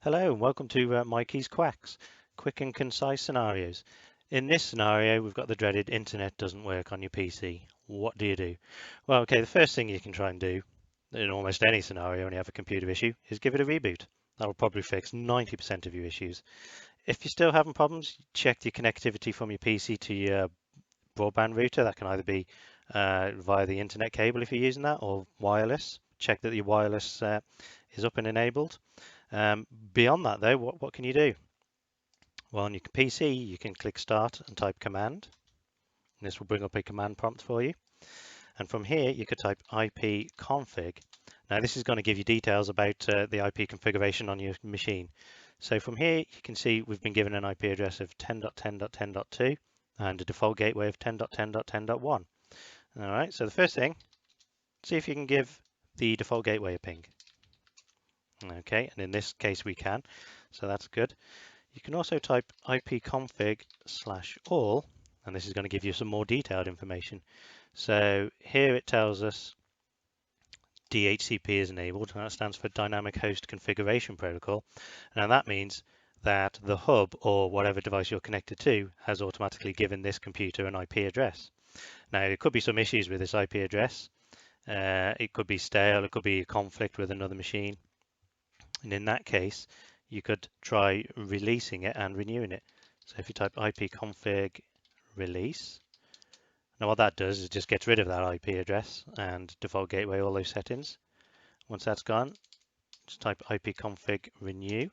Hello and welcome to Mikey's Quacks, quick and concise scenarios. In this scenario, we've got the dreaded internet doesn't work on your PC. What do you do? Well, okay, the first thing you can try and do in almost any scenario when you have a computer issue is give it a reboot. That'll probably fix 90% of your issues. If you're still having problems, check your connectivity from your PC to your broadband router. That can either be via the internet cable if you're using that or wireless. Check that your wireless is up and enabled. Beyond that, though, what can you do? Well, on your PC, you can click Start and type Command. And this will bring up a command prompt for you. And from here, you could type ipconfig. Now, this is going to give you details about the IP configuration on your machine. So from here, you can see we've been given an IP address of 10.10.10.2 and a default gateway of 10.10.10.1. All right, so the first thing, see if you can give the default gateway a ping. Okay, and in this case we can, so that's good. You can also type ipconfig/all, and this is going to give you some more detailed information. So here it tells us DHCP is enabled, and that stands for Dynamic Host Configuration Protocol. Now that means that the hub or whatever device you're connected to has automatically given this computer an IP address. Now there could be some issues with this IP address. It could be stale, it could be a conflict with another machine. And in that case, you could try releasing it and renewing it. So if you type ipconfig release, now what that does is just gets rid of that IP address and default gateway, all those settings. Once that's gone, just type ipconfig renew,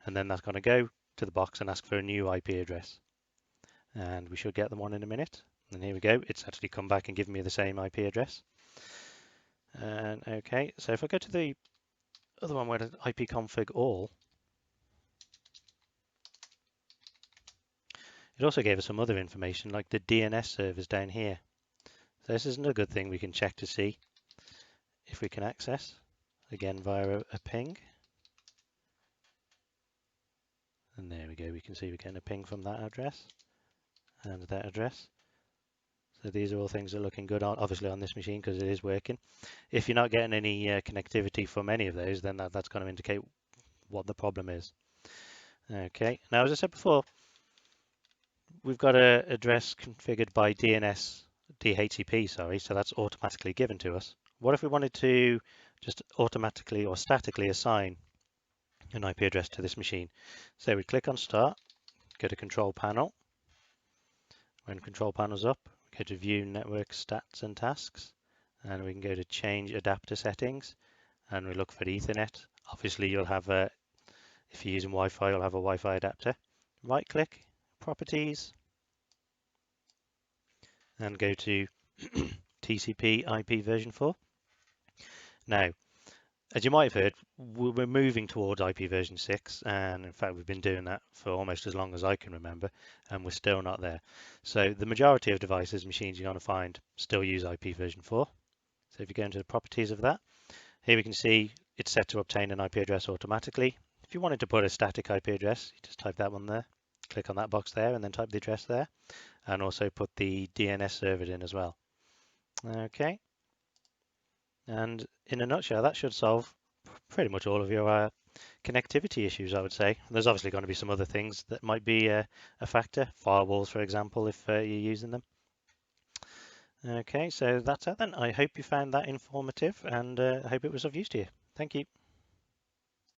and then that's going to go to the box and ask for a new IP address. And we should get the one in a minute. And here we go, it's actually come back and given me the same IP address. And okay, so if I go to the other one where it's ipconfig all, it also gave us some other information like the DNS servers down here. So this is another good thing we can check to see if we can access, again via a ping. And there we go, we can see we're getting a ping from that address and that address. So these are all things that are looking good, obviously on this machine because it is working. If you're not getting any connectivity from any of those, then that's going to indicate what the problem is. Okay, now as I said before, we've got an address configured by DHCP, so that's automatically given to us. What if we wanted to just automatically or statically assign an IP address to this machine? So we click on Start, go to Control Panel. When Control Panel's up, go to View Network Stats and Tasks, and we can go to Change Adapter Settings, and we look for Ethernet. Obviously, you'll have if you're using Wi-Fi, you'll have a Wi-Fi adapter. Right-click, Properties, and go to TCP IP version 4. Now, as you might have heard, we're moving towards IP version 6, and in fact we've been doing that for almost as long as I can remember, and we're still not there. So the majority of devices, machines you're going to find still use IP version 4. So if you go into the properties of that, here we can see it's set to obtain an IP address automatically. If you wanted to put a static IP address, you just type that one there, click on that box there, and then type the address there, and also put the DNS server in as well. Okay. And in a nutshell, that should solve pretty much all of your connectivity issues, I would say. There's obviously going to be some other things that might be a factor, firewalls, for example, if you're using them. Okay, so that's it then. I hope you found that informative and I hope it was of use to you. Thank you.